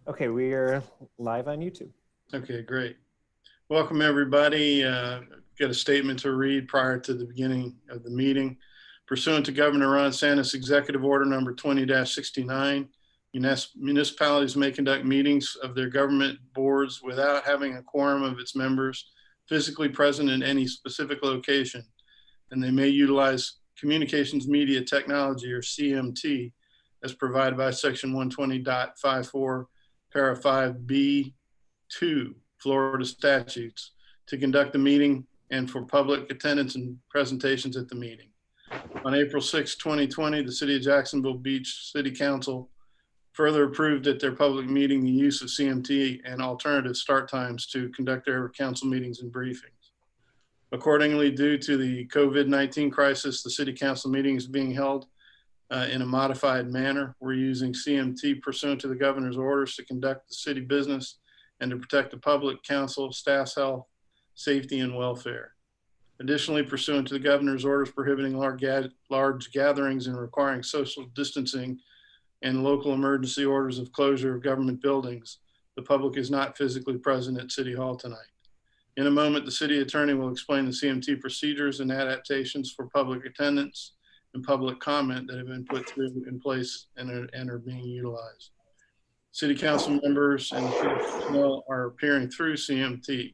Okay, we are live on YouTube. Okay, great. Welcome, everybody. Got a statement to read prior to the beginning of the meeting. Pursuant to Governor Ron DeSantis Executive Order number 20-69, municipalities may conduct meetings of their government boards without having a quorum of its members physically present in any specific location, and they may utilize communications media technology, or CMT, as provided by Section 120.54, Para 5B2 Florida statutes to conduct the meeting and for public attendance and presentations at the meeting. On April 6, 2020, the City of Jacksonville Beach City Council further approved at their public meeting the use of CMT and alternative start times to conduct their council meetings and briefings. Accordingly, due to the COVID-19 crisis, the City Council meeting is being held in a modified manner. We're using CMT pursuant to the governor's orders to conduct the city business and to protect the public, council, staff's health, safety, and welfare. Additionally, pursuant to the governor's orders prohibiting large gatherings and requiring social distancing and local emergency orders of closure of government buildings, the public is not physically present at City Hall tonight. In a moment, the city attorney will explain the CMT procedures and adaptations for public attendance and public comment that have been put through in place and are being utilized. City council members and city personnel are appearing through CMT.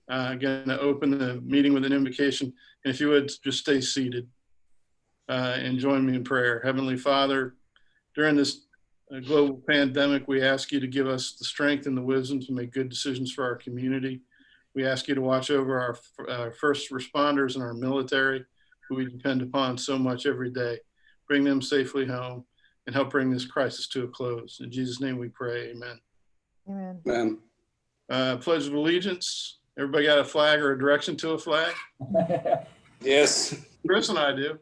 Again, I open the meeting with an invocation, and if you would just stay seated and join me in prayer. Heavenly Father, during this global pandemic, we ask you to give us the strength and the wisdom to make good decisions for our community. We ask you to watch over our first responders and our military, who we depend upon so much every day. Bring them safely home and help bring this crisis to a close. In Jesus' name we pray, amen. Amen. Pledge of allegiance. Everybody got a flag or a direction to a flag? Yes. Chris and I do.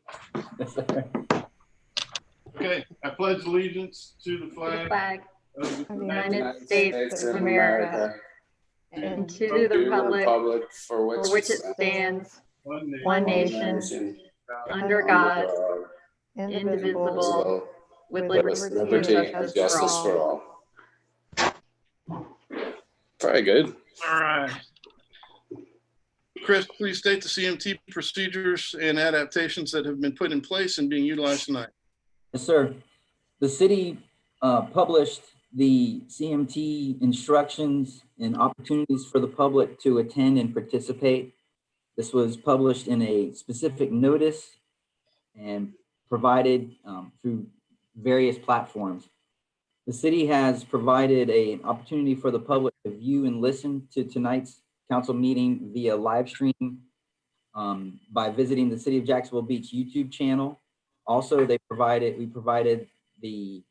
Okay, I pledge allegiance to the flag of the United States of America and to the republic for which it stands, one nation, under God, indivisible, with liberty and justice for all. Very good. All right. Chris, please state the CMT procedures and adaptations that have been put in place and being utilized tonight. Yes, sir. The city published the CMT instructions and opportunities for the public to attend and participate. This was published in a specific notice and provided through various platforms. The city has provided an opportunity for the public to view and listen to tonight's council meeting via live stream by visiting the City of Jacksonville Beach YouTube channel. Also, we provided the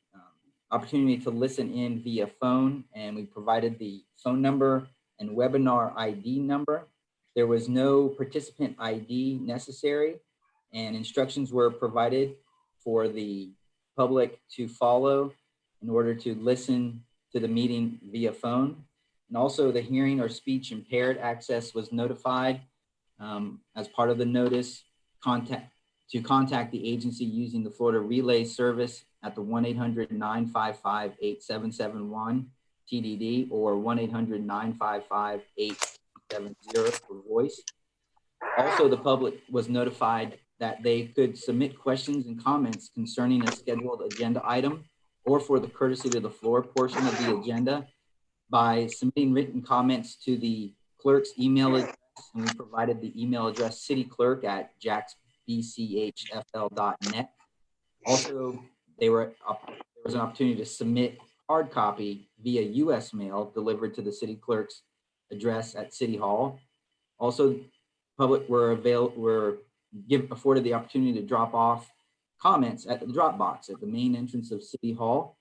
opportunity to listen in via phone, and we provided the phone number and webinar ID number. There was no participant ID necessary, and instructions were provided for the public to follow in order to listen to the meeting via phone. And also the hearing or speech impaired access was notified as part of the notice to contact the agency using the Florida Relay Service at the 1-800-955-8771 TDD or 1-800-955-870 for voice. Also, the public was notified that they could submit questions and comments concerning a scheduled agenda item or for the courtesy to the floor portion of the agenda by submitting written comments to the clerk's email address, and we provided the email address cityclerk@jaxbchfl.net. Also, there was an opportunity to submit hard copy via U.S. mail delivered to the city clerk's address at City Hall. Also, public were afforded the opportunity to drop off comments at the drop box at the main entrance of City Hall.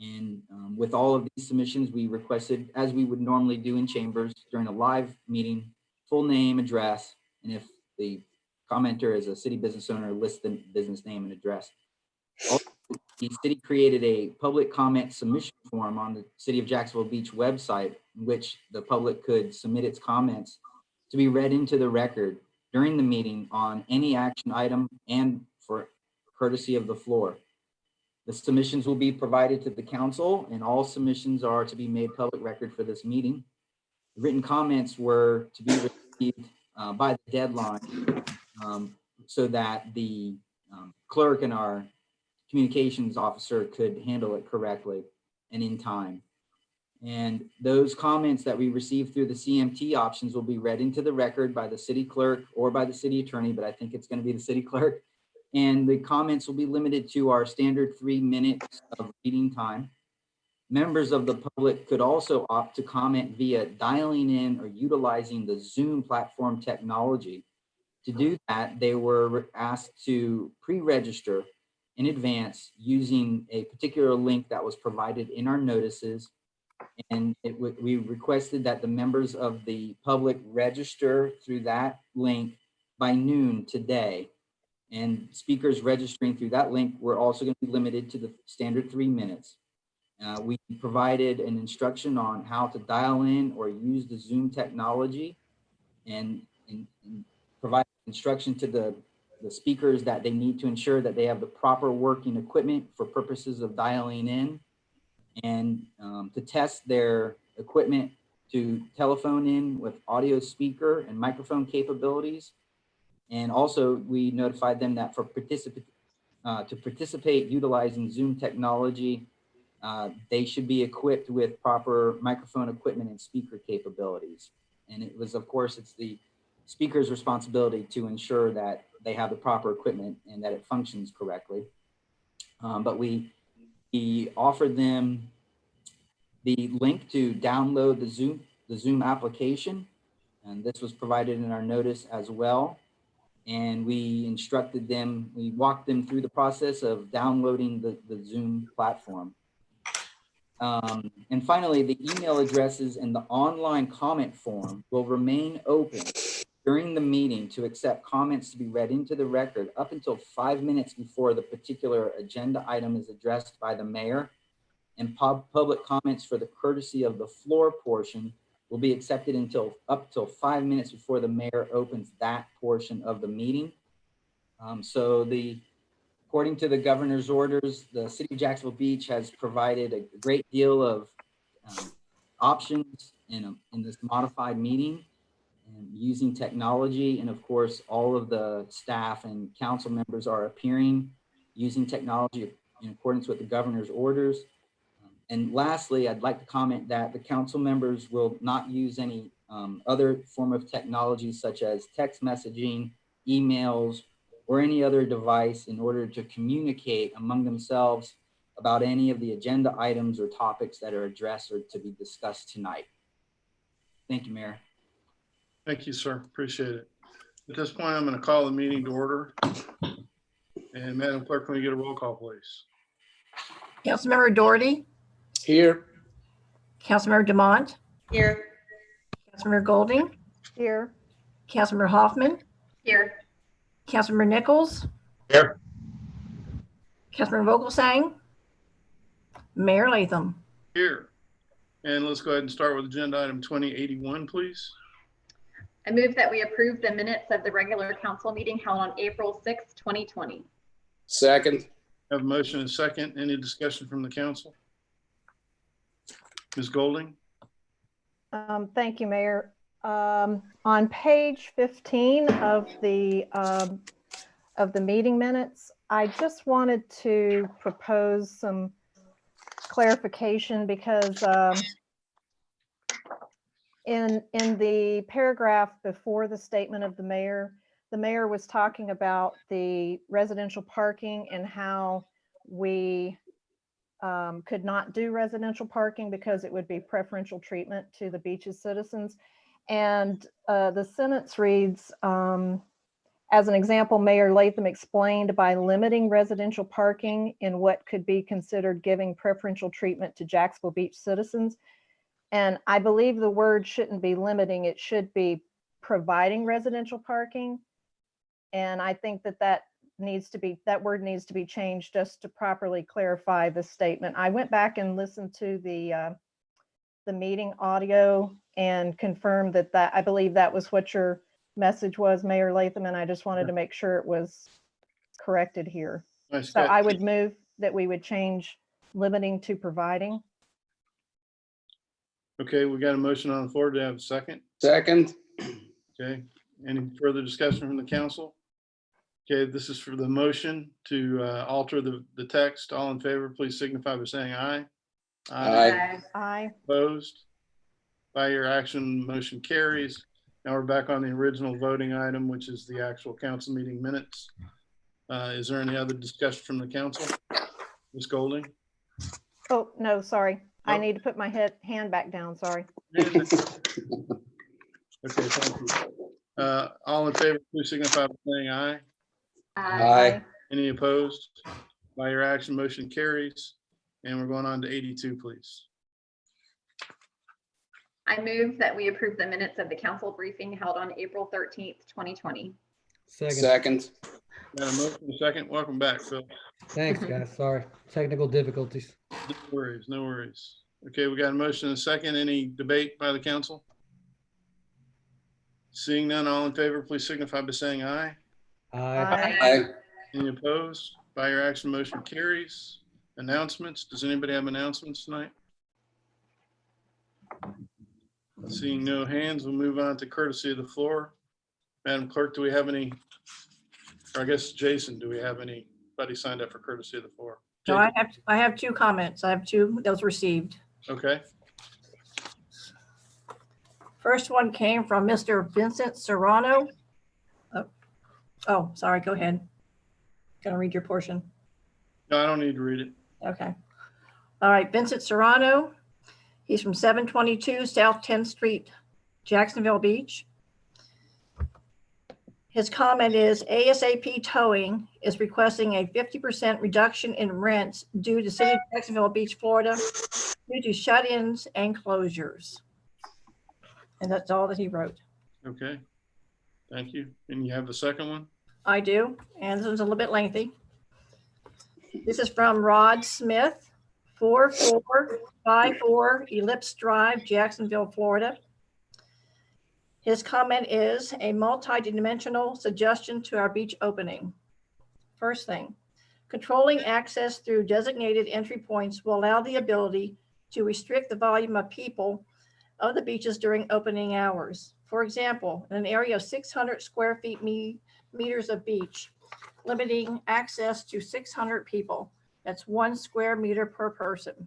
And with all of these submissions, we requested, as we would normally do in chambers during a live meeting, full name, address, and if the commenter is a city business owner, list the business name and address. Also, the city created a public comment submission form on the City of Jacksonville Beach website in which the public could submit its comments to be read into the record during the meeting on any action item and for courtesy of the floor. The submissions will be provided to the council, and all submissions are to be made public record for this meeting. Written comments were to be received by the deadline so that the clerk and our communications officer could handle it correctly and in time. And those comments that we received through the CMT options will be read into the record by the city clerk or by the city attorney, but I think it's going to be the city clerk. And the comments will be limited to our standard 3 minutes of reading time. Members of the public could also opt to comment via dialing in or utilizing the Zoom platform technology. To do that, they were asked to pre-register in advance using a particular link that was provided in our notices. And we requested that the members of the public register through that link by noon today. And speakers registering through that link were also going to be limited to the standard 3 minutes. We provided an instruction on how to dial in or use the Zoom technology and provide instruction to the speakers that they need to ensure that they have the proper working equipment for purposes of dialing in, and to test their equipment to telephone in with audio speaker and microphone capabilities. And also we notified them that for to participate utilizing Zoom technology, they should be equipped with proper microphone equipment and speaker capabilities. And it was, of course, it's the speaker's responsibility to ensure that they have the proper equipment and that it functions correctly. But we offered them the link to download the Zoom application, and this was provided in our notice as well. And we instructed them, we walked them through the process of downloading the Zoom platform. And finally, the email addresses and the online comment form will remain open during the meeting to accept comments to be read into the record up until 5 minutes before the particular agenda item is addressed by the mayor. And public comments for the courtesy of the floor portion will be accepted up till 5 minutes before the mayor opens that portion of the meeting. According to the governor's orders, the city of Jacksonville Beach has provided a great deal of options in this modified meeting and using technology. And of course, all of the staff and council members are appearing using technology in accordance with the governor's orders. And lastly, I'd like to comment that the council members will not use any other form of technology such as text messaging, emails, or any other device in order to communicate among themselves about any of the agenda items or topics that are addressed or to be discussed tonight. Thank you, Mayor. Thank you, sir. Appreciate it. At this point, I'm going to call the meeting to order. And Madam Clerk, can we get a roll call, please? Councilmember Doherty. Here. Councilmember Demont. Here. Councilmember Golding. Here. Councilmember Hoffman. Here. Councilmember Nichols. Here. Councilmember Vogelsang. Mayor Latham. Here. And let's go ahead and start with agenda item 2081, please. I move that we approve the minutes of the regular council meeting held on April 6, 2020. Second. Have a motion and a second. Any discussion from the council? Ms. Golding? Thank you, Mayor. On page 15 of the meeting minutes, I just wanted to propose some clarification because in the paragraph before the statement of the mayor was talking about the residential parking and how we could not do residential parking because it would be preferential treatment to the beach's citizens. And the sentence reads, as an example, Mayor Latham explained by limiting residential parking in what could be considered giving preferential treatment to Jacksonville Beach citizens. And I believe the word shouldn't be limiting, it should be providing residential parking. And I think that word needs to be changed just to properly clarify the statement. I went back and listened to the meeting audio and confirmed that I believe that was what your message was, Mayor Latham, and I just wanted to make sure it was corrected here. Nice So catch. I would move that we would change limiting to providing. Okay, we got a motion on the floor. Do I have a second? Second. Okay, any further discussion from the council? Okay, this is for the motion to alter the text. All in favor, please signify by saying aye. Aye. Aye. Opposed? By your action, motion carries. Now we're back on the original voting item, which is the actual council meeting minutes. Is there any other discussion from the council? Ms. Golding? Oh, no, sorry. I Oh. need to put my hand back down, sorry. Okay, thank you. All in favor, please signify by saying aye. Aye. Any opposed? By your action, motion carries. And we're going on to 82, please. I move that we approve the minutes of the council briefing held on April 13th, 2020. Second. Got a motion, a second. Welcome back, Phil. Thanks, guys. Sorry, technical difficulties. No worries, no worries. Okay, we got a motion and a second. Any debate by the council? Seeing none, all in favor, please signify by saying aye. Aye. Aye. Any opposed? By your action, motion carries. Announcements. Does anybody have announcements tonight? Seeing no hands, we'll move on to courtesy of the floor. Madam Clerk, do we have any, or I guess Jason, do we have anybody signed up for courtesy of the floor? So I have two comments. I have two that was received. Okay, First one came from Mr. Vincent Serrano. Oh, sorry, go ahead. Gonna read your portion. no, I don't need to read it. Okay. All right, Vincent Serrano. He's from 722 South 10th Street, Jacksonville Beach. His comment is ASAP Towing is requesting a 50% reduction in rents due to City of Jacksonville Beach, Florida, due to shut-ins and closures. And that's all that he wrote. Okay, thank you. And you have the second one? I do, and this one's a little bit lengthy. This is from Rod Smith, 4454 Ellipse Drive, Jacksonville, Florida. His comment is a multi-dimensional suggestion to our beach opening. First thing, controlling access through designated entry points will allow the ability to restrict the volume of people of the beaches during opening hours. For example, in an area of 600 square feet meters of beach, limiting access to 600 people. That's 1 square meter per person.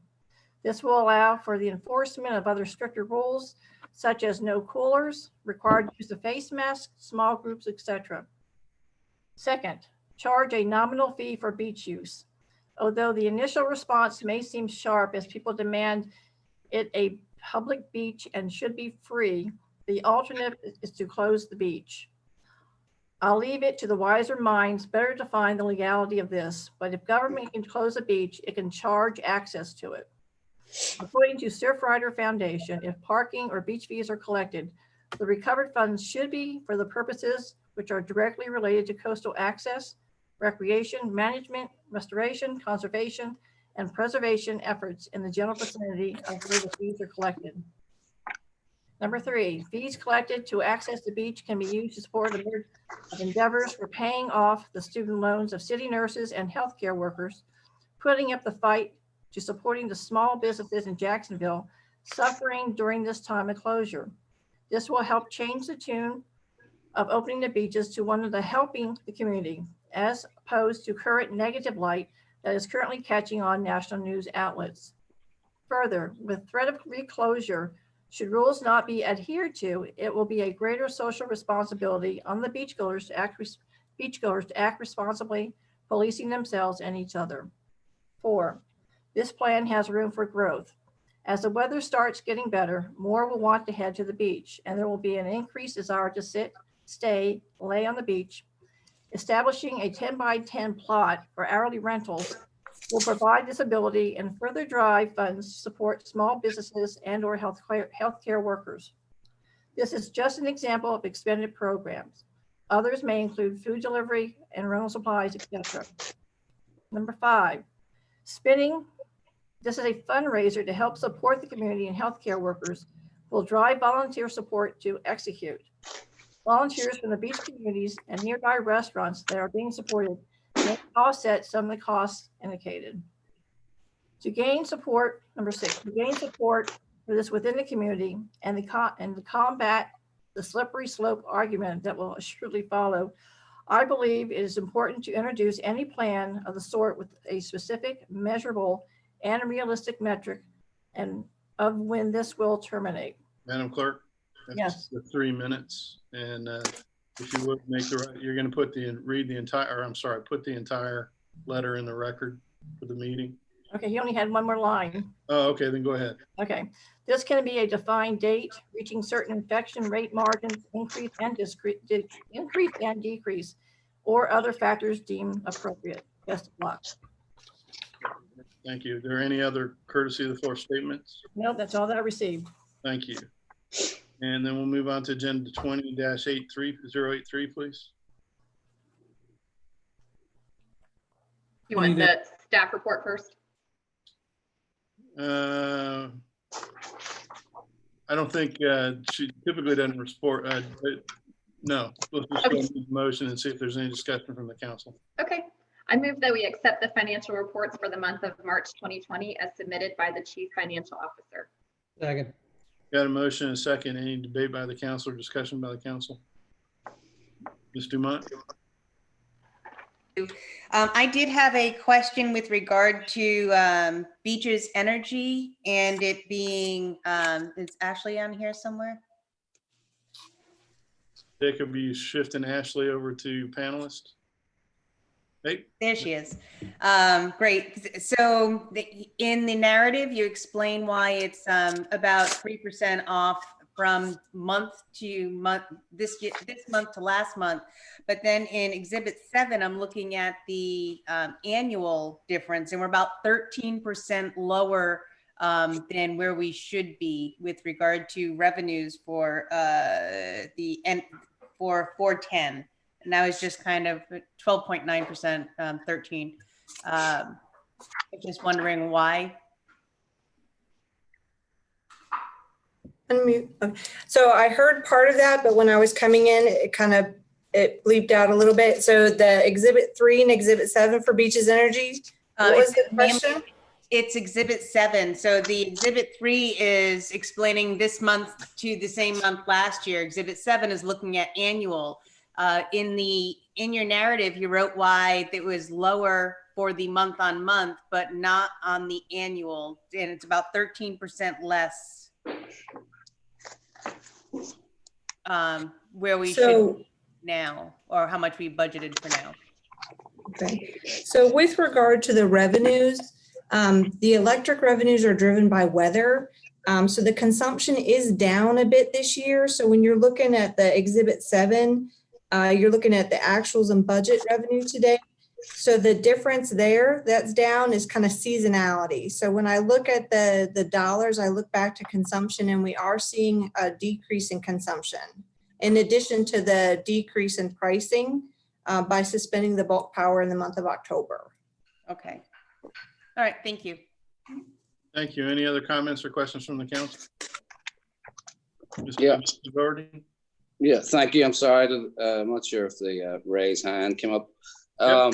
This will allow for the enforcement of other stricter rules, such as no coolers, required use of face masks, small groups, etc. Second, charge a nominal fee for beach use. Although the initial response may seem sharp as people demand it a public beach and should be free, the alternate is to close the beach. I'll leave it to the wiser minds better to find the legality of this, but if government can close a beach, it can charge access to it. According to Surfrider Foundation, if parking or beach fees are collected, the recovered funds should be for the purposes which are directly related to coastal access, recreation, management, restoration, conservation, and preservation efforts in the general vicinity of where the fees are collected. Number 3, fees collected to access the beach can be used to support endeavors for paying off the student loans of city nurses and healthcare workers, putting up the fight to supporting the small businesses in Jacksonville suffering during this time of closure. This will help change the tune of opening the beaches to one of the helping the community, as opposed to current negative light that is currently catching on national news outlets. Further, with threat of reclosure, should rules not be adhered to, it will be a greater social responsibility on the beachgoers to act responsibly, policing themselves and each other. 4, this plan has room for growth. As the weather starts getting better, more will want to head to the beach, and there will be an increased desire to sit, stay, lay on the beach. Establishing a 10 by 10 plot for hourly rentals will provide this ability and further drive funds to support small businesses and or healthcare workers. This is just an example of expanded programs. Others may include food delivery and rental supplies, etc. Number 5, spinning. This is a fundraiser to help support the community and healthcare workers. Will drive volunteer support to execute. Volunteers from the beach communities and nearby restaurants that are being supported may offset some of the costs indicated. To gain support, number 6, to gain support for this within the community and to combat the slippery slope argument that will surely follow, I believe it is important to introduce any plan of the sort with a specific, measurable, and realistic metric and of when this will terminate. Madam Clerk? that's Yes. The 3 minutes. And if you would make you're going to put put the entire letter in the record for the meeting. Okay, he only had one more line. Oh, okay, then go ahead. Okay, this can be a defined date, reaching certain infection rate margins, increase and decrease, or other factors deemed appropriate. Best of luck. Thank you. Are there any other courtesy of the floor statements? No, that's all that I received. Thank you. And then we'll move on to agenda 20-083, please. You want the staff report first? I don't think she typically doesn't report. No, let's just go into the motion and see if there's any discussion from the council. Okay. I move that we accept the financial reports for the month of March 2020 as submitted by the Chief Financial Officer. Second. Got a motion and a second. Any debate by the council or discussion by the council? Ms. Dumont? I did have a question with regard to Beaches Energy and it being, is Ashley on here somewhere? Jacob, you shifting Ashley over to panelist? Hey. There she is. Great. So in the narrative, you explain why it's about 3% off from month to month, this month to last month. But then in Exhibit 7, I'm looking at the annual difference, and we're about 13% lower than where we should be with regard to revenues for for 410. And that was just kind of 12.9%, 13. I'm just wondering why. Unmute. Okay. So I heard part of that, but when I was coming in, it bleeped out a little bit. So the Exhibit 3 and Exhibit 7 for Beaches Energy, what was the question? It's Exhibit 7. So the Exhibit 3 is explaining this month to the same month last year. Exhibit 7 is looking at annual. In your narrative, you wrote why it was lower for the month on month, but not on the annual, and it's about 13% less where we should now, or how much we budgeted for now. Okay. So with regard to the revenues, the electric revenues are driven by weather. So the consumption is down a bit this year. So when you're looking at the Exhibit 7, you're looking at the actuals and budget revenue today. So the difference there that's down is kind of seasonality. So when I look at the dollars, I look back to consumption and we are seeing a decrease in consumption. In addition to the decrease in pricing by suspending the bulk power in the month of October. Okay. All right. Thank you. Thank you. Any other comments or questions from the council? Yeah. Mr. Doherty? Yeah, thank you. I'm sorry. I'm not sure if the raise hand came up. Yep.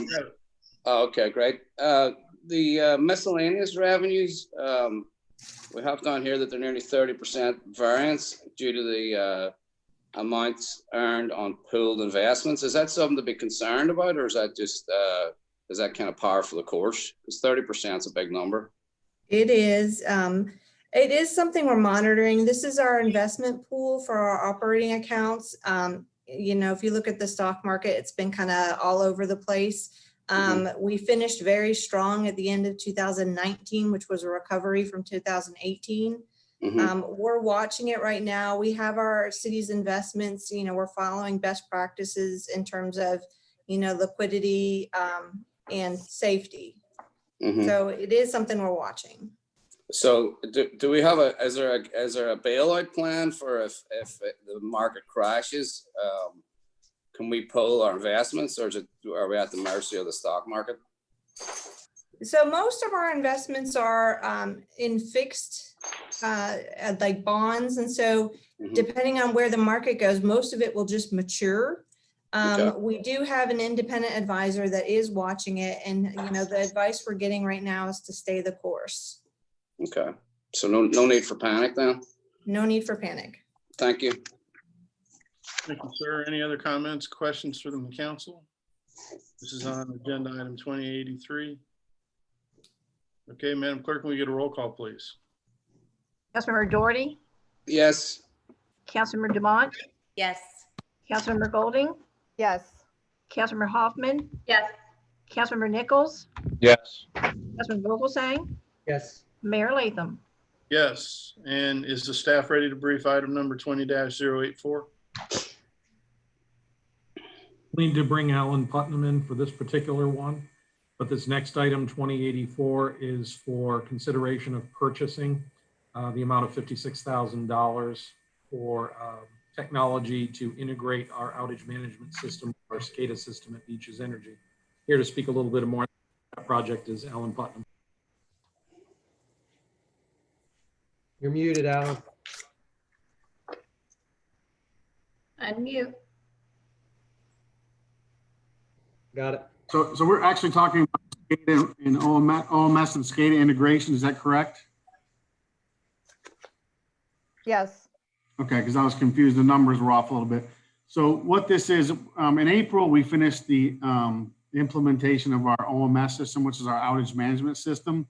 Okay, great. The miscellaneous revenues, we have down here that they're nearly 30% variance due to the amounts earned on pooled investments. Is that something to be concerned about, or is that just is that kind of par for the course? Because 30% is a big number. It is. It is something we're monitoring. This is our investment pool for our operating accounts. You know, if you look at the stock market, it's been kind of all over the place. We finished very strong at the end of 2019, which was a recovery from 2018. We're watching it right now. We have our city's investments, you know, we're following best practices in terms of, you know, liquidity and safety. So it is something we're watching. So do we have is there a bailout plan for if the market crashes? Can we pull our investments, or are we at the mercy of the stock market? So most of our investments are in fixed like bonds. And so depending on where the market goes, most of it will just mature. Okay. We do have an independent advisor that is watching it, and the advice we're getting right now is to stay the course. Okay. So no need for panic then? No need for panic. Thank you. Thank you, sir. Any other comments, questions from the council? This is on agenda item 2083. Okay, Madam Clerk, can we get a roll call, please? Councilmember Doherty, Yes. Councilmember Dumont, Yes. Councilmember Golding, Yes. Councilmember Hoffman, Yes. Councilmember Nichols, Yes. Councilmember Vogelsang, Yes. Mayor Latham. Yes, and is the staff ready to brief item number 20-084? Need to bring Alan Putnam in for this particular one, but this next item, 2084, is for consideration of purchasing the amount of $56,000 for technology to integrate our outage management system, our SCADA system at Beaches Energy. Here to speak a little bit more on that project is Alan Putnam. You're muted, Alan. Unmute. Got it. So we're actually talking about SCADA and OMS and SCADA integration. Is that correct? Yes. Okay, because I was confused. The numbers were off a little bit. So what this is, in April, we finished the implementation of our OMS system, which is our outage management system.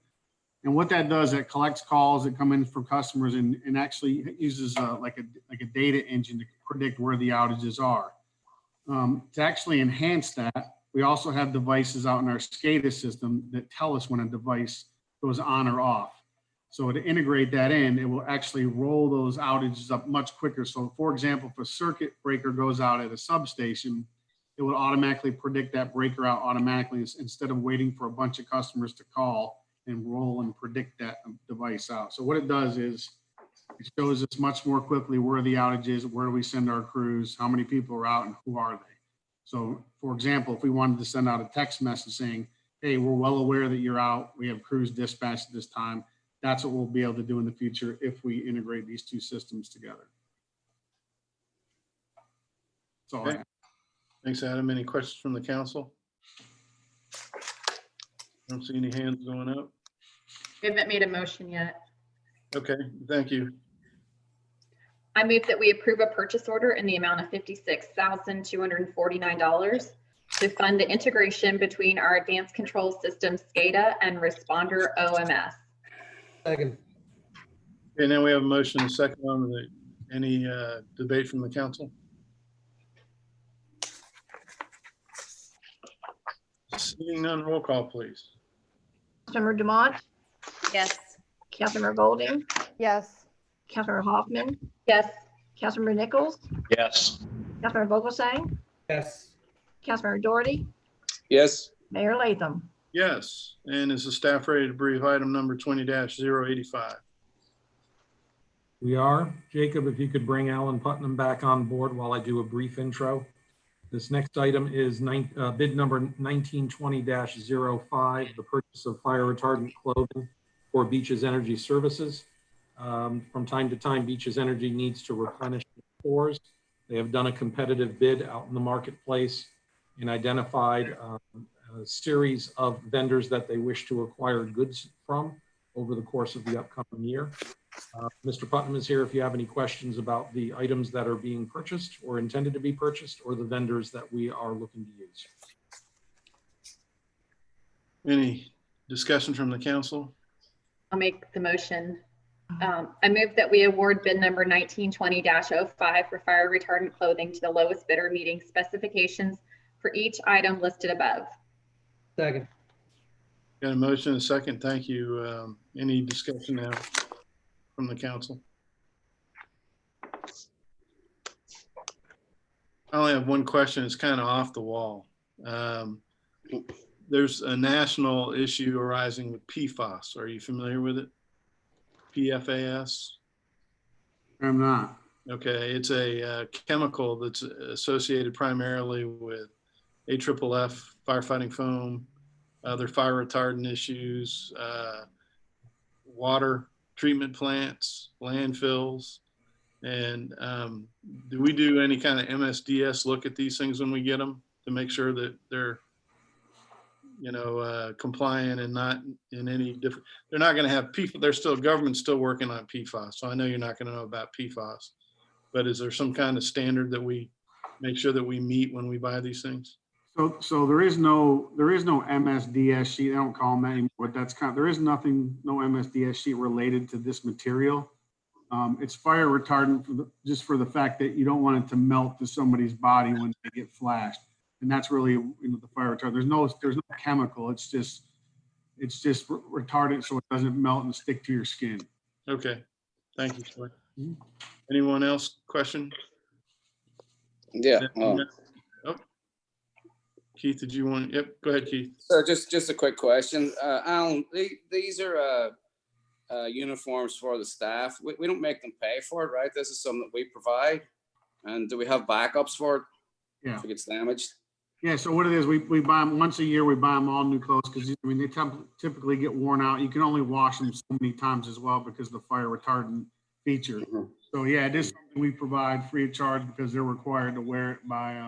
And what that does, it collects calls that come in from customers and actually uses like a data engine to predict where the outages are. To actually enhance that, we also have devices out in our SCADA system that tell us when a device goes on or off. So to integrate that in, it will actually roll those outages up much quicker. So for example, if a circuit breaker goes out at a substation, it will automatically predict that breaker out automatically instead of waiting for a bunch of customers to call and roll and predict that device out. So what it does is it shows us much more quickly where the outage is, where do we send our crews, how many people are out, and who are they. So for example, if we wanted to send out a text message saying, hey, we're well aware that you're out, we have crews dispatched at this time, that's what we'll be able to do in the future if we integrate these two systems together. That's all I have. Thanks, Adam. Any questions from the council? I don't see any hands going up. We haven't made a motion yet. Okay, thank you. I move that we approve a purchase order in the amount of $56,249 to fund the integration between our advanced control system SCADA and responder OMS. Second. Okay, now we have a motion and a second on any debate from the council. Seeing none, roll call, please. Councilmember Dumont, Yes. Councilmember Golding, Yes. Councilmember Hoffman, Yes. Councilmember Nichols, Yes. Councilmember Vogelsang, Yes. Councilmember Doherty, Yes. Mayor Latham. Yes, and is the staff ready to brief item number 20-085? We are. Jacob, if you could bring Alan Putnam back on board while I do a brief intro. This next item is bid number 1920-05, the purchase of fire retardant clothing for Beaches Energy Services. From time to time, Beaches Energy needs to replenish the stores. They have done a competitive bid out in the marketplace and identified a series of vendors that they wish to acquire goods from over the course of the upcoming year. Mr. Putnam is here if you have any questions about the items that are being purchased or intended to be purchased or the vendors that we are looking to use. Any discussion from the council? I'll make the motion. I move that we award bid number 1920-05 for fire retardant clothing to the lowest bidder meeting specifications for each item listed above. Second. Got a motion and a second. Thank you. Any discussion now from the council? I only have one question. It's kind of off the wall. There's a national issue arising with PFAS. Are you familiar with it? PFAS? I'm not. Okay, it's a chemical that's associated primarily with AFFF, firefighting foam, other fire retardant issues, water treatment plants, landfills. And do we do any kind of MSDS look at these things when we get them to make sure that they're, you know, compliant and not in any different, they're not going to have PFAS, they're still, government's still working on PFAS. So I know you're not going to know about PFAS, but is there some kind of standard that we make sure that we meet when we buy these things? So there is no MSDS sheet. I don't call them that anymore, but that's there is nothing, no MSDS sheet related to this material. It's fire retardant just for the fact that you don't want it to melt to somebody's body when they get flashed. And that's really, you know, the fire retardant. There's no chemical. It's just retardant so it doesn't melt and stick to your skin. Okay, thank you, sir. Anyone else question? Yeah. Oh, Keith, did you want? Yep, go ahead, Keith. So just a quick question. Alan, these are uniforms for the staff. We don't make them pay for it, right? This is something that we provide. And do we have backups for it? Yeah. If it gets damaged? Yeah, so what it is, we buy them once a year. We buy them all new clothes because, I mean, they typically get worn out. You can only wash them so many times as well because of the fire retardant feature. Mm-hmm. So yeah, it is something we provide free of charge because they're required to wear it by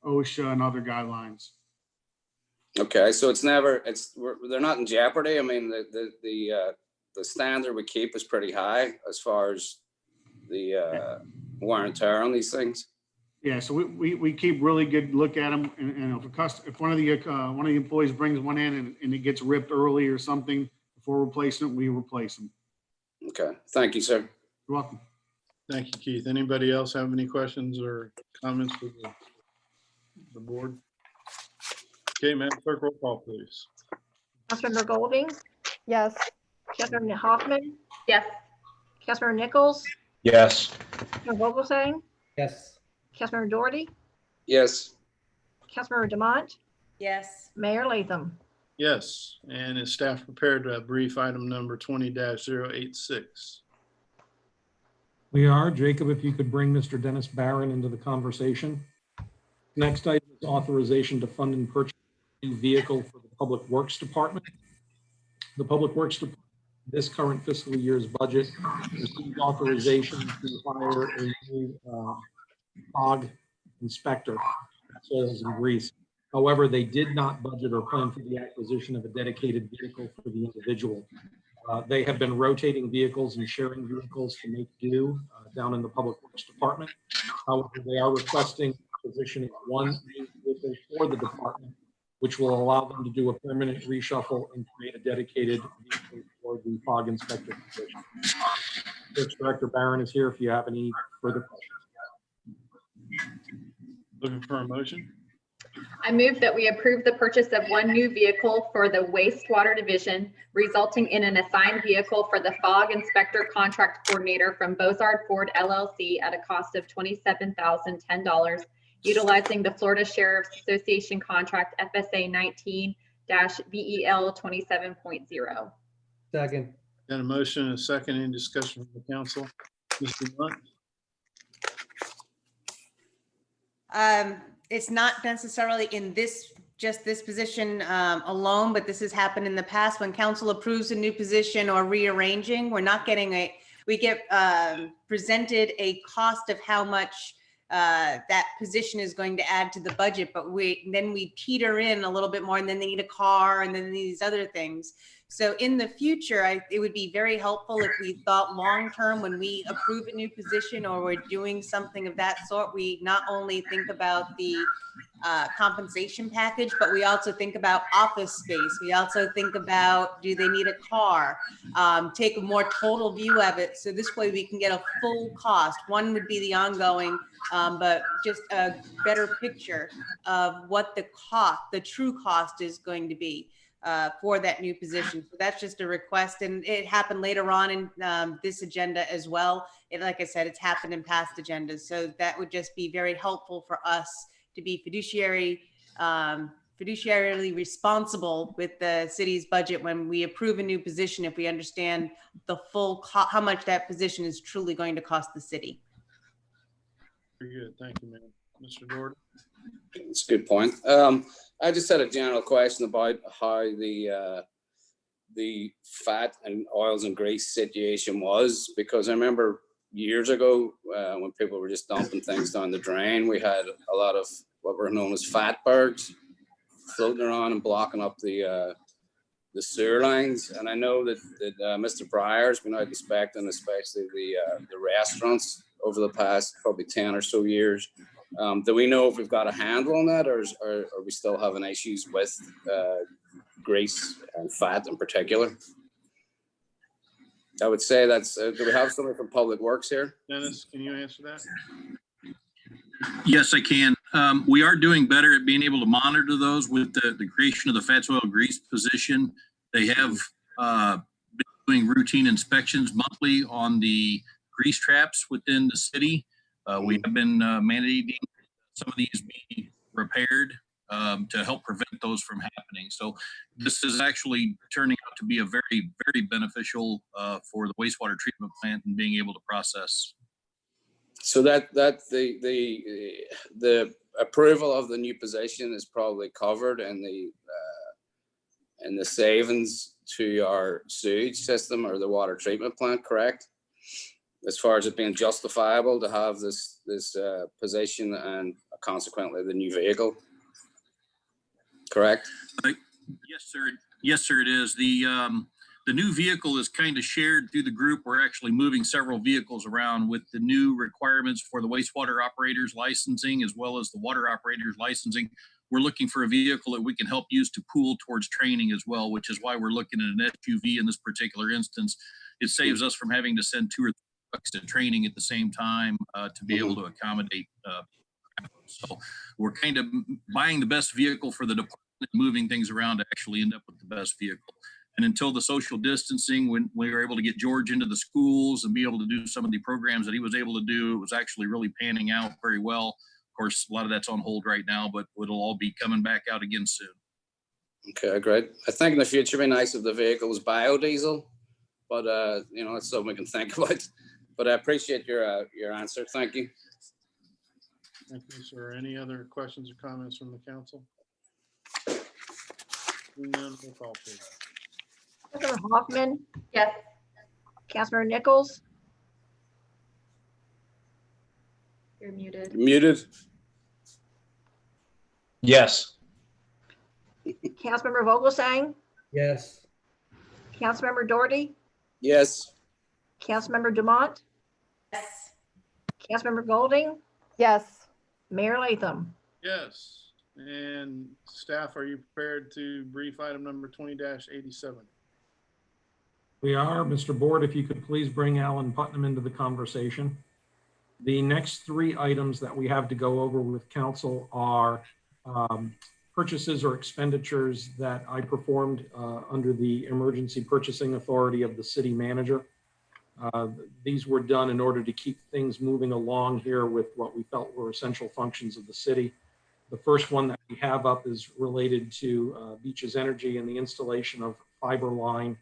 OSHA and other guidelines. Okay, so they're not in jeopardy. I mean, the standard we keep is pretty high as far as the wear and tear on these things. Yeah, so we keep really good look at them, and if one of the employees brings one in and it gets ripped early or something before replacing it, we replace them. Okay, thank you, sir. You're welcome. Thank you, Keith. Anybody else have any questions or comments for the board? Okay, Madam Clerk, roll call, please. Councilmember Golding, Yes. Councilmember Hoffman, Yes. Councilmember Nichols, Yes. Councilmember Vogelsang, Yes. Councilmember Doherty, Yes. Councilmember Demont, Yes. Mayor Latham. Yes, and is staff prepared to brief item number 20-086? We are. Jacob, if you could bring Mr. Dennis Barron into the conversation. Next item is authorization to fund and purchase a new vehicle for the Public Works Department. The Public Works Department, this current fiscal year's budget, received authorization to hire a new fog inspector, soils and grease. However, they did not budget or plan for the acquisition of a dedicated vehicle for the individual. They have been rotating vehicles and sharing vehicles to make do down in the Public Works Department. However, they are requesting the position of one new vehicle for the department, which will allow them to do a permanent reshuffle and create a dedicated vehicle for the fog inspector position. Works Director Barron is here if you have any further questions. Looking for a motion? I move that we approve the purchase of one new vehicle for the wastewater division, resulting in an assigned vehicle for the fog inspector contract coordinator from Bozard Ford LLC at a cost of $27,010, utilizing the Florida Sheriff's Association contract FSA 19-BEL 27.0. Second. Got a motion and a second. Any discussion from the council? Mr. Blunt? It's not necessarily in just this position alone, but this has happened in the past when council approves a new position or rearranging. We're not getting we get presented a cost of how much that position is going to add to the budget, but then we teeter in a little bit more, and then they need a car, and then these other things. So in the future, it would be very helpful if we thought long-term when we approve a new position or we're doing something of that sort, we not only think about the compensation package, but we also think about office space. We also think about, do they need a car? Take a more total view of it. So this way we can get a full cost. One would be the ongoing, but just a better picture of what the true cost is going to be for that new position. So that's just a request, and it happened later on in this agenda as well. Like I said, it's happened in past agendas. So that would just be very helpful for us to be fiduciarily responsible with the city's budget when we approve a new position, if we understand the full how much that position is truly going to cost the city. Very good. Thank you, ma'am. Mr. Jordan? That's a good point. I just had a general question about how the fat and oils and grease situation was, because I remember years ago, when people were just dumping things down the drain, we had a lot of what were known as fatbergs floating around and blocking up the sewer lines. And I know that Mr. Breyer's been out inspecting, especially the restaurants over the past probably 10 or so years. Do we know if we've got a handle on that, or are we still having issues with grease and fat in particular? I would say that's, do we have somebody from Public Works here? Dennis, can you answer that? Yes, I can. We are doing better at being able to monitor those with the creation of the fat soil grease position. They have been doing routine inspections monthly on the grease traps within the city. We have been mandating some of these be repaired to help prevent those from happening. So this is actually turning out to be a very, very beneficial for the wastewater treatment plant and being able to process. So that the approval of the new position is probably covered in the savings to our sewage system or the water treatment plant, correct? As far as it being justifiable to have this position and consequently the new vehicle, correct? Yes, sir. Yes, sir. It is. The new vehicle is kind of shared through the group. We're actually moving several vehicles around with the new requirements for the wastewater operators licensing as well as the water operators licensing. We're looking for a vehicle that we can help use to pool towards training as well, which is why we're looking at an SUV in this particular instance. It saves us from having to send 2 or 3 trucks to training at the same time to be able to accommodate. So we're kind of buying the best vehicle for the department, moving things around to actually end up with the best vehicle. And until the social distancing, when we were able to get George into the schools and be able to do some of the programs that he was able to do, it was actually really panning out very well. Of course, a lot of that's on hold right now, but it'll all be coming back out again soon. Okay, great. I think in the future it'd be nice if the vehicle was biodiesel, but you know, it's something we can think about. But I appreciate your answer. Thank you. Thank you, sir. Any other questions or comments from the council? Roll call, please. Councilmember Hoffman, Yes. Councilmember Nichols, You're muted. Muted. Yes. Councilmember Vogelsang, Yes. Councilmember Doherty, Yes. Councilmember Dumont, Yes. Councilmember Golding, Yes. Mayor Latham. Yes. And staff, are you prepared to brief item number 20-87? We are. Mr. Board, if you could please bring Alan Putnam into the conversation. The next 3 items that we have to go over with council are purchases or expenditures that I performed under the emergency purchasing authority of the city manager. These were done in order to keep things moving along here with what we felt were essential functions of the city. The first one that we have up is related to Beaches Energy and the installation of fiber line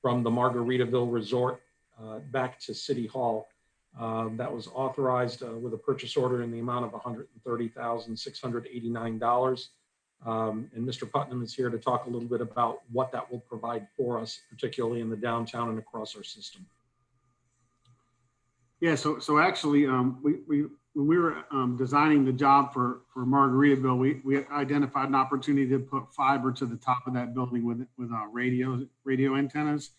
from the Margaritaville Resort back to City Hall. That was authorized with a purchase order in the amount of $130,689. And Mr. Putnam is here to talk a little bit about what that will provide for us, particularly in the downtown and across our system. Yeah, so actually, when we were designing the job for Margaritaville, we identified an opportunity to put fiber to the top of that building with radio antennas.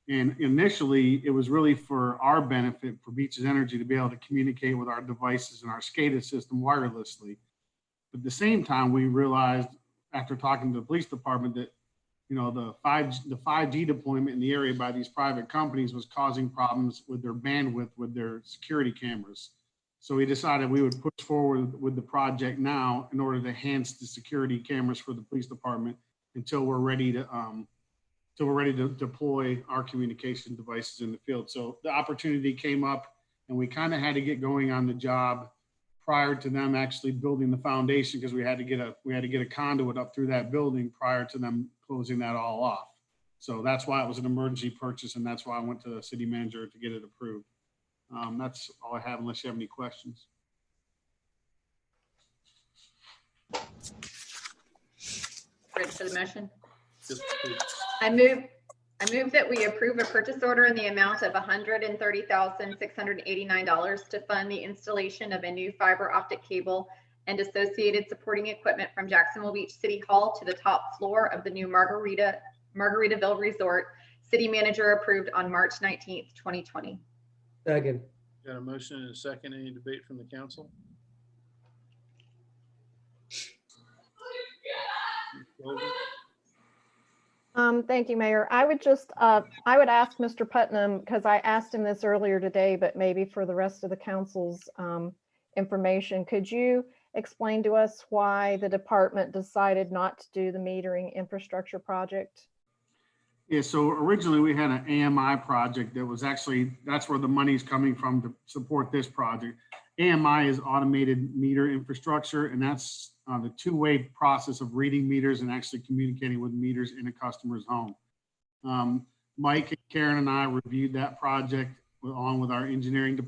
And initially, it was really for our benefit, for Beaches Energy, to be able to communicate with our devices and our SCADA system wirelessly. But at the same time, we realized after talking to the police department that, you know, the 5G deployment in the area by these private companies was causing problems with their bandwidth, with their security cameras. So we decided we would push forward with the project now in order to enhance the security cameras for the police department until we're ready to deploy our communication devices in the field. So the opportunity came up and we kind of had to get going on the job prior to them actually building the foundation, because we had to get a conduit up through that building prior to them closing that all off. So that's why it was an emergency purchase, and that's why I went to the city manager to get it approved. That's all I have, unless you have any questions. Ready for the motion? Yes, please. I move I move that we approve a purchase order in the amount of $130,689 to fund the installation of a new fiber optic cable and associated supporting equipment from Jacksonville Beach City Hall to the top floor of the new Margaritaville Resort. City manager approved on March 19th, 2020. Second. Got a motion and a second. Any debate from the council? Thank you, Mayor. I would just, I would ask Mr. Putnam, because I asked him this earlier today, but maybe for the rest of the council's information, could you explain to us why the department decided not to do the metering infrastructure project? Yeah, so originally we had an AMI project that was actually, that's where the money's coming from to support this project. AMI is automated meter infrastructure, and that's the two-way process of reading meters and actually communicating with meters in a customer's home. Mike and Karen and I reviewed that project along with our engineering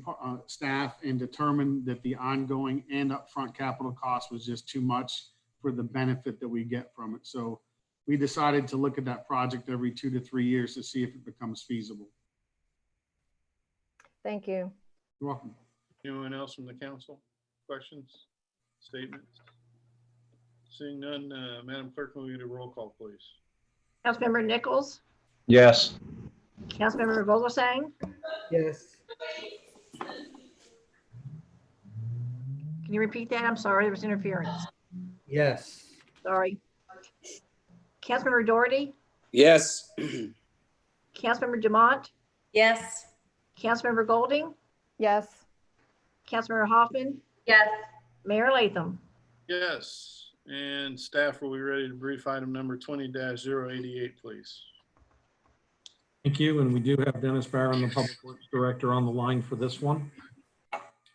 staff and determined that the ongoing and upfront capital cost was just too much for the benefit that we get from it. So we decided to look at that project every 2 to 3 years to see if it becomes feasible. Thank you. You're welcome. Anyone else from the council? Questions, statements? Seeing none, Madam Clerk, will you do a roll call, please? Councilmember Nichols, Yes. Councilmember Vogelsang, Yes. can you repeat that? I'm sorry, there was interference. Yes. Sorry. Councilmember Doherty, Yes. Councilmember Dumont, Yes. Councilmember Golding, Yes. Councilmember Hoffman, Yes. Mayor Latham. Yes, and staff, will we ready to brief item number 20-088, please? Thank you, and we do have Dennis Barron, the Public Works Director, on the line for this one.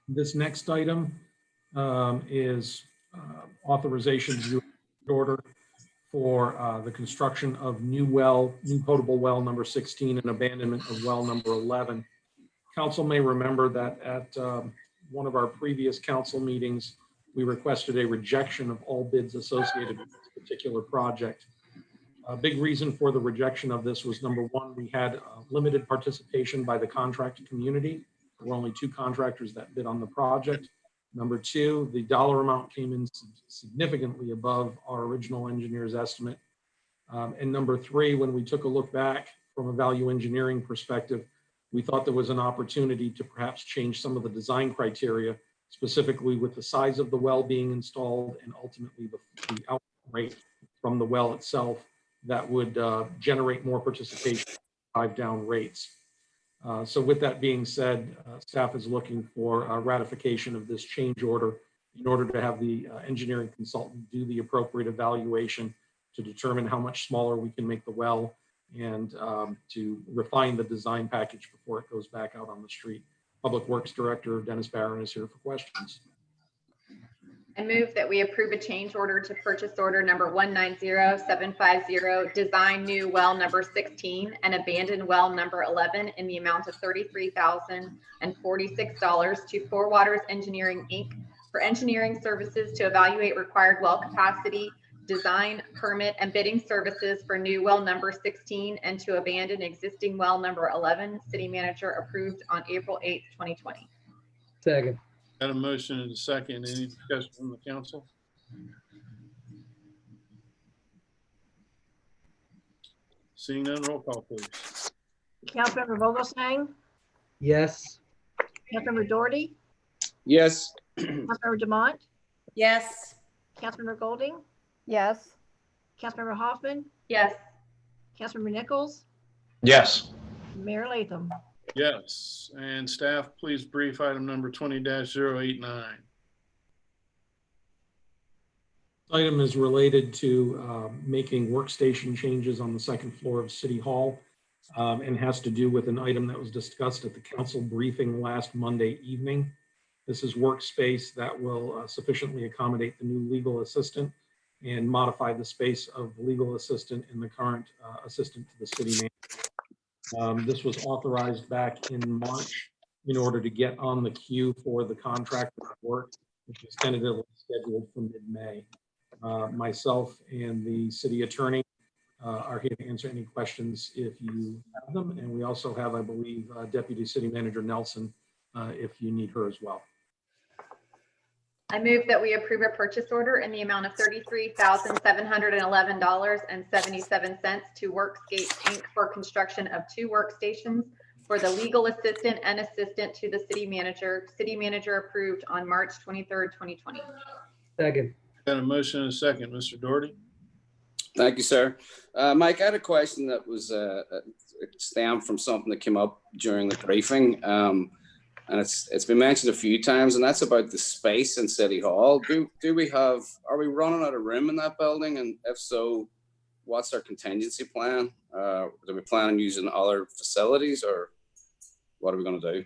This next item is authorization to do order for the construction of new potable well number 16 and abandonment of well number 11. Council may remember that at one of our previous council meetings, we requested a rejection of all bids associated with this particular project. A big reason for the rejection of this was, number one, we had limited participation by the contract community. There were only 2 contractors that bid on the project. Number two, the dollar amount came in significantly above our original engineer's estimate. And number three, when we took a look back from a value engineering perspective, we thought there was an opportunity to perhaps change some of the design criteria, specifically with the size of the well being installed and ultimately the output rate from the well itself that would generate more participation, drive down rates. So with that being said, staff is looking for ratification of this change order in order to have the engineering consultant do the appropriate evaluation to determine how much smaller we can make the well and to refine the design package before it goes back out on the street. Public Works Director Dennis Barron is here for questions. I move that we approve a change order to purchase order number 190750, design new well number 16 and abandon well number 11 in the amount of $33,046 to Four Waters Engineering, Inc. for engineering services to evaluate required well capacity, design, permit, and bidding services for new well number 16 and to abandon existing well number 11. City manager approved on April 8th, 2020. Second. Got a motion and a second. Any discussion from the council? Seeing none, roll call, please. Councilmember Vogelsang, Yes. Councilmember Doherty, Yes. Councilmember Dumont, Yes. Councilmember Golding, Yes. Councilmember Hoffman, Yes. Councilmember Nichols, Yes. Mayor Latham. Yes, and staff, please brief item number 20-089. Item is related to making workstation changes on the second floor of City Hall and has to do with an item that was discussed at the council briefing last Monday evening. This is workspace that will sufficiently accommodate the new legal assistant and modify the space of the legal assistant and the current assistant to the city manager. This was authorized back in March in order to get on the queue for the contract work, which is tentatively scheduled for mid-May. Myself and the city attorney are here to answer any questions if you have them. And we also have, I believe, Deputy City Manager Nelson, if you need her as well. I move that we approve a purchase order in the amount of $33,711.77 to Workscape Inc. for construction of 2 workstations for the legal assistant and assistant to the city manager. City manager approved on March 23rd, 2020. Second. Got a motion and a second. Mr. Doherty? Thank you, sir. Mike, I had a question that was stemmed from something that came up during the briefing. And it's been mentioned a few times, and that's about the space in City Hall. Are we running out of room in that building? And if so, what's our contingency plan? Do we plan on using other facilities, or what are we going to do?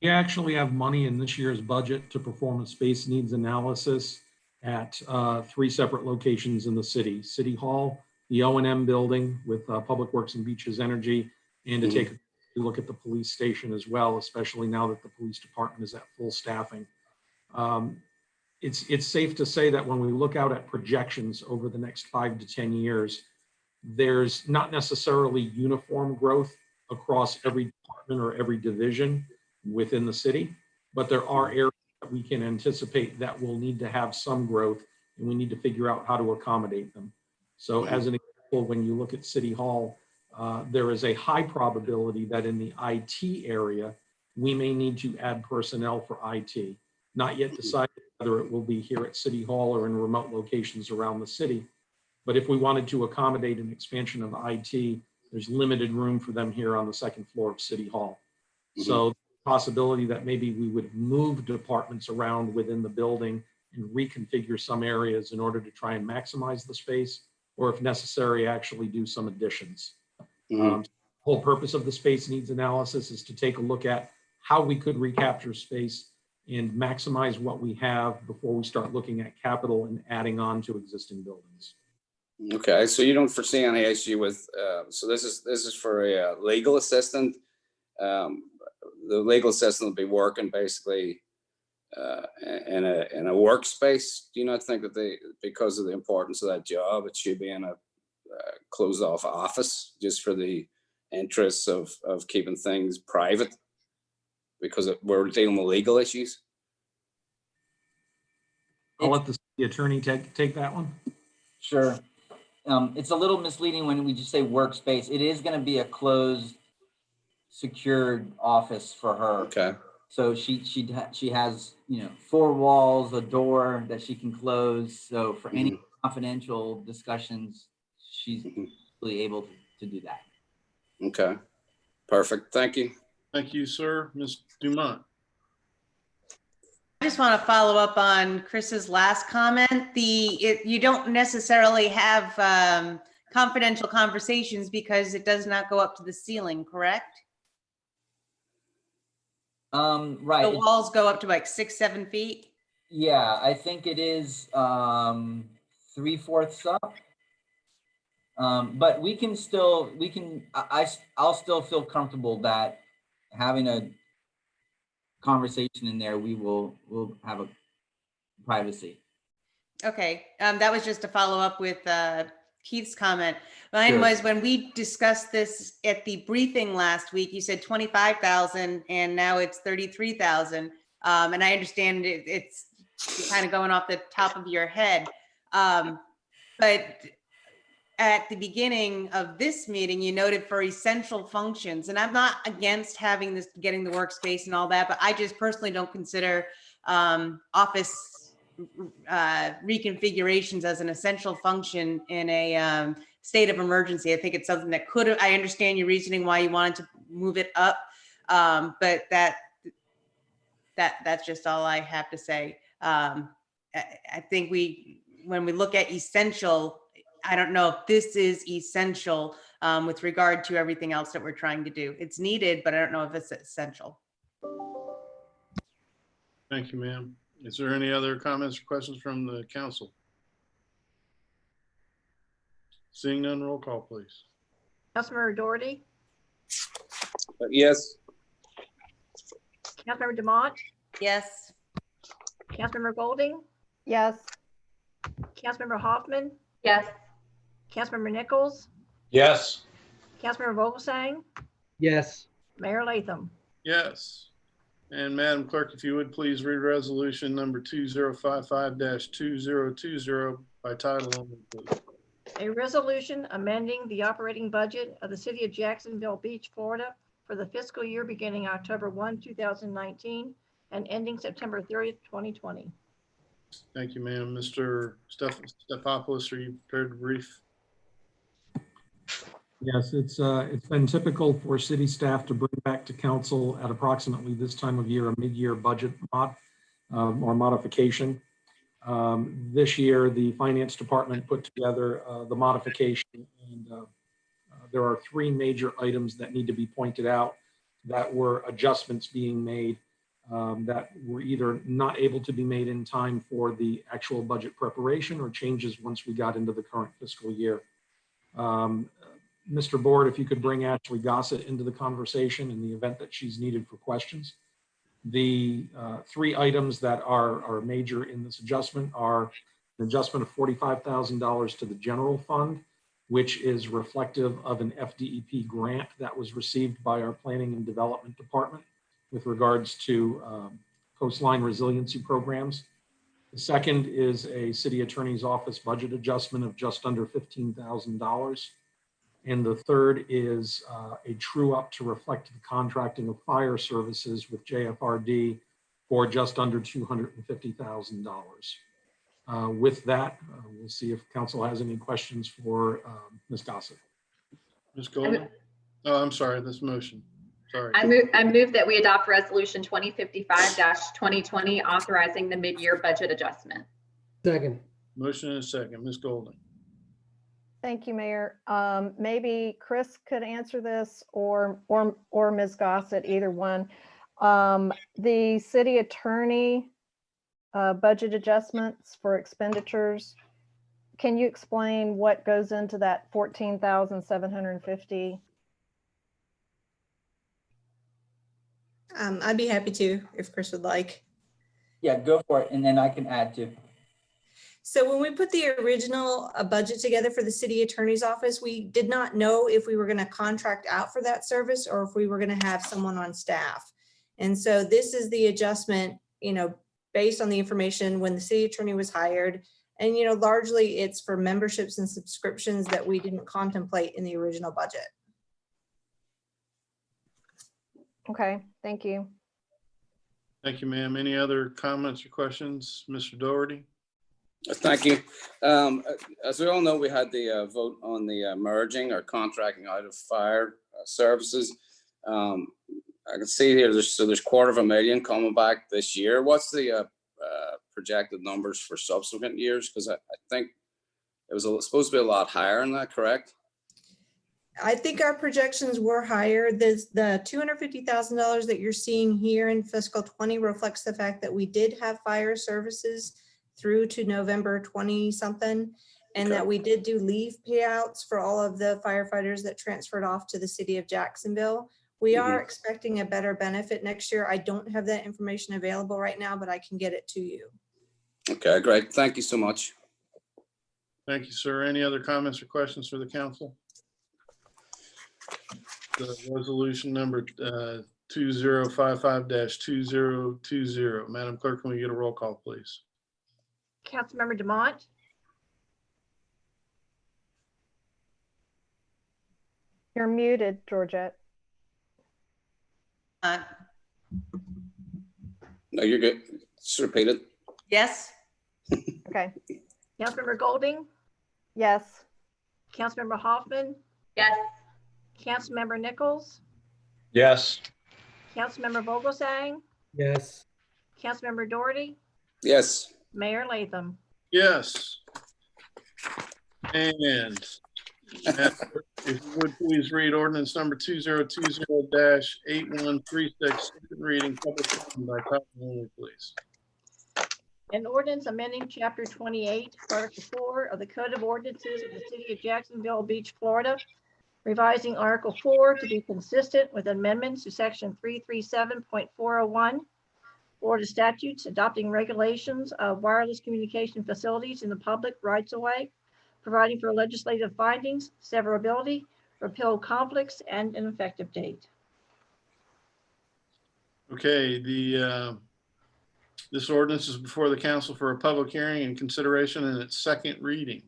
We actually have money in this year's budget to perform a space needs analysis at 3 separate locations in the city. City Hall, the O&M building with Public Works and Beaches Energy, and to take a look at the police station as well, especially now that the police department is at full staffing. It's safe to say that when we look out at projections over the next 5 to 10 years, there's not necessarily uniform growth across every department or every division within the city, but there are areas that we can anticipate that will need to have some growth, and we need to figure out how to accommodate them. So as an example, when you look at City Hall, there is a high probability that in the IT area, we may need to add personnel for IT. Not yet decided whether it will be here at City Hall or in remote locations around the city. But if we wanted to accommodate an expansion of IT, there's limited room for them here on the 2nd floor of City Hall. So the possibility that maybe we would move departments around within the building and reconfigure some areas in order to try and maximize the space, or if necessary, actually do some additions. The whole purpose of the space needs analysis is to take a look at how we could recapture space and maximize what we have before we start looking at capital and adding on to existing buildings. Okay, so you don't foresee any issue with, so this is for a legal assistant. The legal assistant will be working basically in a workspace. Do you not think that because of the importance of that job, it should be in a closed off office just for the interests of keeping things private, because we're dealing with legal issues? I'll let the attorney take that one. Sure. It's a little misleading when we just say workspace. It is going to be a closed, secured office for her. Okay. So she has 4 walls, a door that she can close. So for any confidential discussions, she's really able to do that. Okay. Perfect. Thank you. Thank you, sir. Ms. Dumont? I just want to follow up on Chris's last comment. You don't necessarily have confidential conversations because it does not go up to the ceiling, correct? Right. The walls go up to like 6-7 feet. Yeah, I think it is 3/4 up. But I'll still feel comfortable that having a conversation in there, we'll have a privacy. Okay, that was just to follow up with Keith's comment. Mine was when we discussed this at the briefing last week, you said 25,000 and now it's 33,000. And I understand it's kind of going off the top of your head. But at the beginning of this meeting, you noted for essential functions, and I'm not against having this, getting the workspace and all that, but I just personally don't consider office reconfigurations as an essential function in a state of emergency. I think it's something that I understand your reasoning why you wanted to move it up, but that's just all I have to say. I think when we look at essential, I don't know if this is essential with regard to everything else that we're trying to do. It's needed, but I don't know if it's essential. Thank you, ma'am. Is there any other comments or questions from the council? Seeing none, roll call, please. Councilmember Doherty, Yes. Councilmember Demott, Yes. Councilmember Golding, Yes. Councilmember Hoffman, Yes. Councilmember Nichols, Yes. Councilmember Vogelsang, Yes. Mayor Latham. Yes. And Madam Clerk, if you would please read resolution number 2055-2020 by title only, please. A resolution amending the operating budget of the city of Jacksonville Beach, Florida for the fiscal year beginning October 1, 2019 and ending September 30th, 2020. Thank you, ma'am. Mr. Stefopoulos, are you prepared to brief? Yes, it's been typical for city staff to bring back to council at approximately this time of year, a mid-year budget or modification. This year, the finance department put together the modification, and there are three major items that need to be pointed out that were adjustments being made that were either not able to be made in time for the actual budget preparation or changes once we got into the current fiscal year. Mr. Board, if you could bring Ashley Gossett into the conversation in the event that she's needed for questions. The three items that are major in this adjustment are an adjustment of $45,000 to the general fund, which is reflective of an FDEP grant that was received by our Planning and Development Department with regards to coastline resiliency programs. The second is a city attorney's office budget adjustment of just under $15,000. And the third is a true up to reflect the contracting of fire services with JFRD for just under $250,000. With that, we'll see if council has any questions for Ms. Gossett. Ms. Golden? Oh, I'm sorry, this motion. Sorry. I move that we adopt resolution 2055-2020 authorizing the mid-year budget adjustment. Second. Motion and a second. Ms. Golden? Thank you, Mayor. Maybe Chris could answer this or Ms. Gossett, either one. The city attorney budget adjustments for expenditures. Can you explain what goes into that $14,750? I'd be happy to, if Chris would like. Yeah, go for it. And then I can add to. So when we put the original budget together for the city attorney's office, we did not know if we were going to contract out for that service or if we were going to have someone on staff. And so this is the adjustment, based on the information when the city attorney was hired. And, largely it's for memberships and subscriptions that we didn't contemplate in the original budget. Okay, thank you. Thank you, ma'am. Any other comments or questions? Mr. Doherty? Thank you. As we all know, we had the vote on the merging or contracting out of fire services. I can see here there's $250,000 coming back this year. What's the projected numbers for subsequent years? Because I think it was supposed to be a lot higher than that, correct? I think our projections were higher. The $250,000 that you're seeing here in fiscal 20 reflects the fact that we did have fire services through to November 20 something, and that we did do leave payouts for all of the firefighters that transferred off to the city of Jacksonville. We are expecting a better benefit next year. I don't have that information available right now, but I can get it to you. Okay, great. Thank you so much. Thank you, sir. Any other comments or questions for the council? The resolution number 2055-2020. Madam Clerk, can we get a roll call, please? Councilmember Demont, You're muted, Georgette. No, you're good. Just repeat it. Yes. Okay, Councilmember Golding, yes. Councilmember Hoffman, Yes. Councilmember Nichols, Yes. Councilmember Vogelsang, Yes. Councilmember Doherty, Yes. Mayor Latham. Yes. And if you would please read ordinance number 2020-8136, second reading, public hearing by title only, please. An ordinance amending chapter 28, article 4 of the Code of Ordinances of the city of Jacksonville Beach, Florida, revising article 4 to be consistent with amendments to section 337.401 Florida statutes, adopting regulations of wireless communication facilities in the public rights of way, providing for legislative findings, severability, repeal conflicts, and an effective date. Okay, this ordinance is before the council for a public hearing and consideration in its second reading.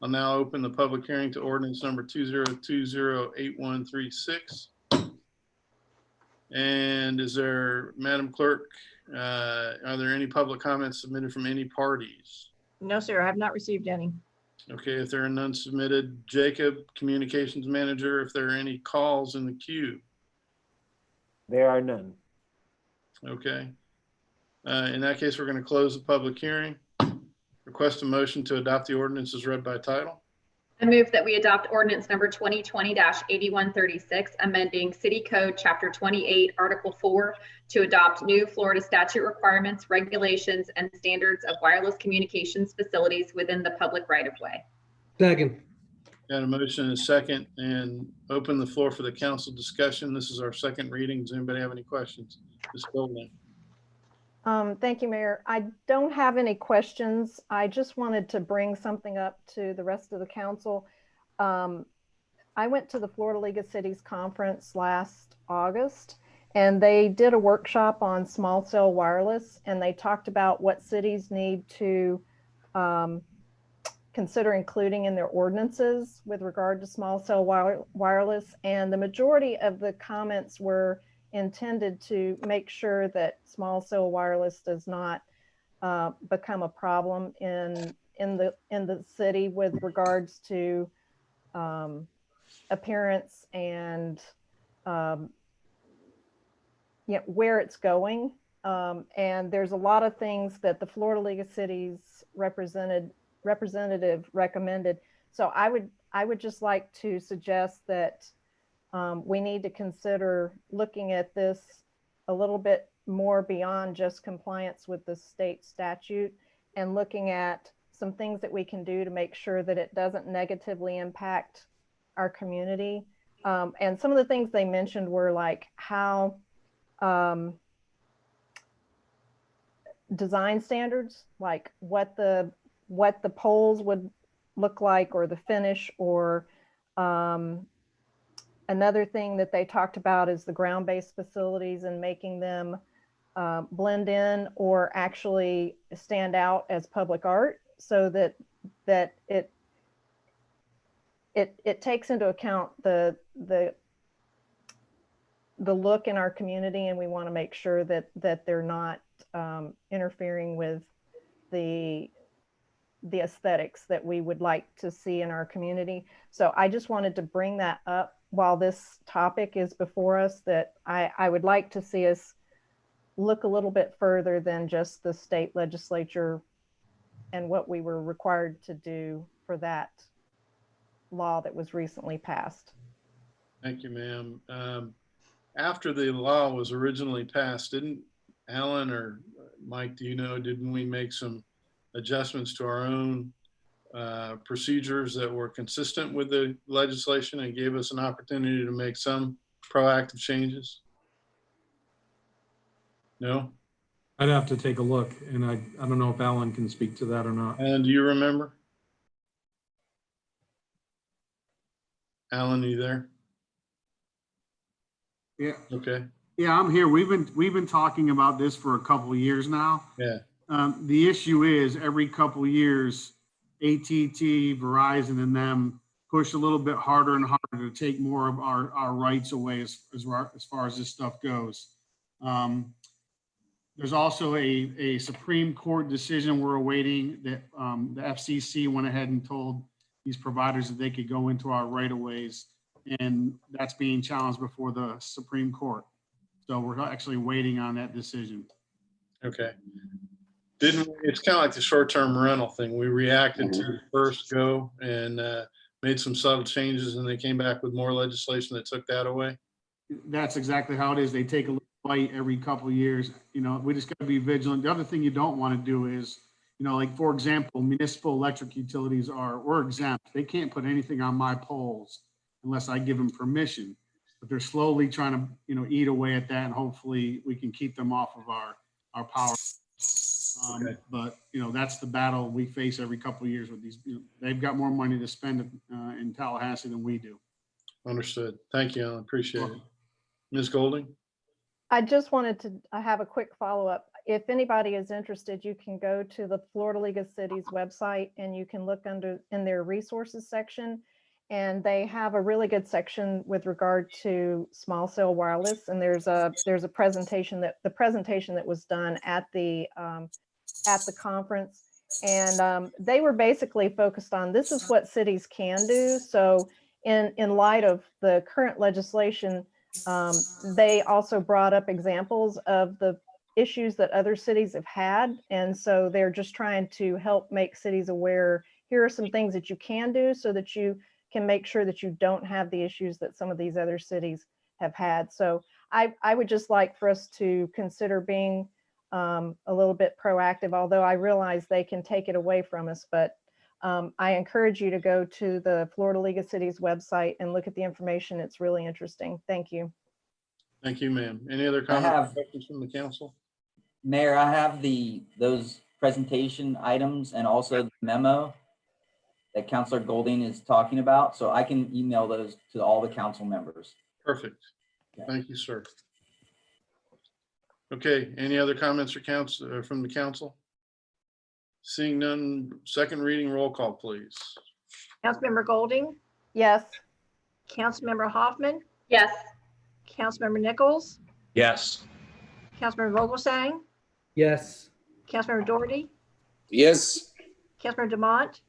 I'll now open the public hearing to ordinance number 20208136. And is there, Madam Clerk, are there any public comments submitted from any parties? No, sir, I have not received any. Okay, if there are none submitted, Jacob, Communications Manager, if there are any calls in the queue. There are none. Okay. In that case, we're going to close the public hearing. Request a motion to adopt the ordinance as read by title. I move that we adopt ordinance number 2020-8136, amending City Code Chapter 28, Article 4 to adopt new Florida statute requirements, regulations, and standards of wireless communications facilities within the public right-of-way. Second. Got a motion and a second, and open the floor for the council discussion. This is our second reading. Does anybody have any questions? Ms. Goldman. Thank you, Mayor. I don't have any questions. I just wanted to bring something up to the rest of the council. I went to the Florida League of Cities conference last August, and they did a workshop on small cell wireless, and they talked about what cities need to consider including in their ordinances with regard to small cell wireless. And the majority of the comments were intended to make sure that small cell wireless does not become a problem in the city with regards to appearance and where it's going. And there's a lot of things that the Florida League of Cities representative recommended. So I would just like to suggest that we need to consider looking at this a little bit more beyond just compliance with the state statute and looking at some things that we can do to make sure that it doesn't negatively impact our community. And some of the things they mentioned were like how design standards, like what the poles would look like, or the finish, or another thing that they talked about is the ground-based facilities and making them blend in or actually stand out as public art, so that it takes into account the look in our community, and we want to make sure that they're not interfering with the aesthetics that we would like to see in our community. So I just wanted to bring that up while this topic is before us, that I would like to see us look a little bit further than just the state legislature and what we were required to do for that law that was recently passed. Thank you, ma'am. After the law was originally passed, didn't Alan or Mike, do you know, didn't we make some adjustments to our own procedures that were consistent with the legislation and gave us an opportunity to make some proactive changes? No? I'd have to take a look, and I don't know if Alan can speak to that or not. And do you remember? Alan, are you there? Yeah. Okay. Yeah, I'm here. We've been talking about this for a couple of years now. Yeah. The issue is every couple of years, AT&T, Verizon, and them push a little bit harder and harder to take more of our rights away as far as this stuff goes. There's also a Supreme Court decision we're awaiting that the FCC went ahead and told these providers that they could go into our right-of-ways, and that's being challenged before the Supreme Court. So we're actually waiting on that decision. Okay. It's kind of like the short-term rental thing. We reacted to the first go and made some subtle changes, and they came back with more legislation that took that away. That's exactly how it is. They take a little bite every couple of years. You know, we just got to be vigilant. The other thing you don't want to do is, you know, like, for example, municipal electric utilities we're exempt. They can't put anything on my poles unless I give them permission. But they're slowly trying to, you know, eat away at that, and hopefully we can keep them off of our power. Okay. But, that's the battle we face every couple of years with these. They've got more money to spend in Tallahassee than we do. Understood. Thank you, Alan. Appreciate it. Ms. Golding? I just wanted to, I have a quick follow-up. If anybody is interested, you can go to the Florida League of Cities website and you can look in their resources section. And they have a really good section with regard to small cell wireless. And there's a presentation that was done at the conference. And they were basically focused on, this is what cities can do. So in light of the current legislation, they also brought up examples of the issues that other cities have had. And so they're just trying to help make cities aware, here are some things that you can do so that you can make sure that you don't have the issues that some of these other cities have had. So I would just like for us to consider being a little bit proactive, although I realize they can take it away from us, but I encourage you to go to the Florida League of Cities website and look at the information. It's really interesting. Thank you. Thank you, ma'am. Any other comments or questions from the council? Mayor, I have those presentation items and also the memo that Councilor Golding is talking about, so I can email those to all the council members. Perfect. Thank you, sir. Okay, any other comments or from the council? Seeing none, second reading roll call, please. Councilmember Golding, Yes. Councilmember Hoffman, Yes. Councilmember Nichols, Yes. Councilmember Vogelsang, Yes. Councilmember Doherty, Yes. Councilmember Demont,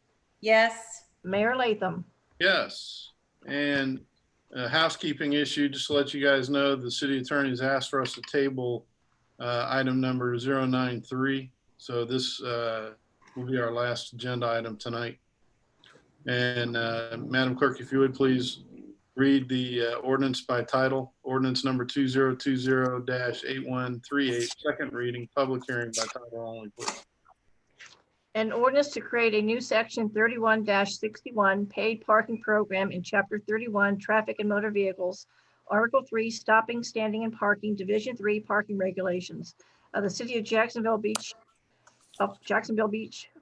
Yes. Mayor Latham. Yes, and a housekeeping issue, just to let you guys know, the city attorney has asked for us to table item number 093. So this will be our last agenda item tonight. And Madam Clerk, if you would please read the ordinance by title, ordinance number 2020-8138, second reading, public hearing by title only, please. An ordinance to create a new section 31-61 paid parking program in chapter 31 traffic and motor vehicles, article 3 stopping, standing and parking, division 3 parking regulations of the city of Jacksonville Beach,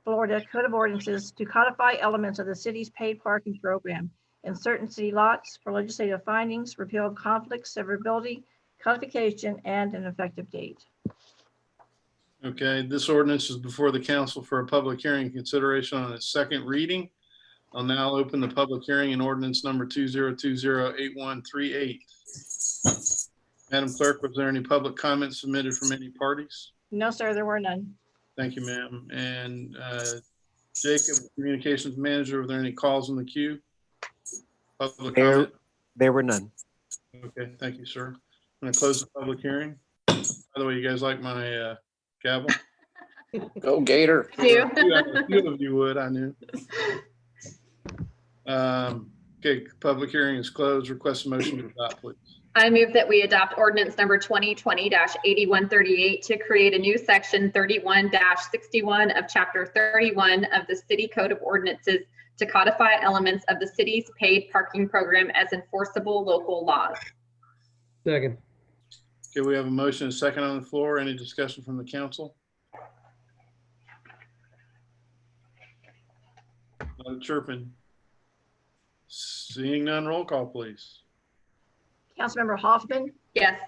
Florida Code of Ordinances to codify elements of the city's paid parking program in certain city lots for legislative findings, repeal of conflicts, severability, codification, and an effective date. Okay, this ordinance is before the council for a public hearing and consideration on its second reading. I'll now open the public hearing in ordinance number 2020-8138. Madam Clerk, was there any public comments submitted from any parties? No, sir, there were none. Thank you, ma'am. And Jacob, Communications Manager, were there any calls in the queue? Public comment? There were none. Okay, thank you, sir. I'm going to close the public hearing. By the way, you guys like my gavel? Go Gator. I do. A few of you would, I knew. Okay, public hearing is closed. Request a motion to adopt, please. I move that we adopt ordinance number 2020-8138 to create a new section 31-61 of chapter 31 of the city code of ordinances to codify elements of the city's paid parking program as enforceable local laws. Second. Okay, we have a motion and a second on the floor. Any discussion from the council? No chirping. Seeing none, roll call, please. Councilmember Hoffman, Yes.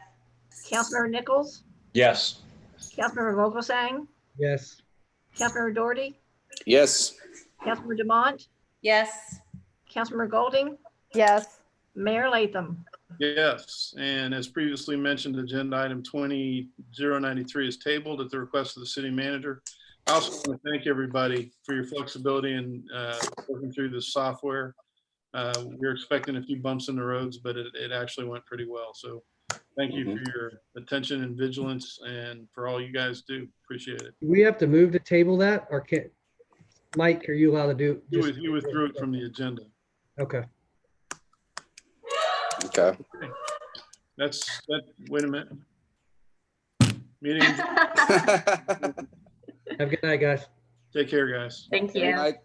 Councilmember Nichols, Yes. Councilmember Vogelsang, Yes. Councilmember Doherty, Yes. Councilmember Demont, Yes. Councilmember Golding, Yes. Mayor Latham. Yes, and as previously mentioned, agenda item 20-093 is tabled at the request of the city manager. I also want to thank everybody for your flexibility in working through this software. We're expecting a few bumps in the roads, but it actually went pretty well. So thank you for your attention and vigilance and for all you guys do. Appreciate it. Do we have to move to table that, or can, Mike, are you allowed to do? You withdrew it from the agenda. Okay. Okay. That's that. Wait a minute. Meeting. Have a good night, guys. Take care, guys. Thank Good you. night.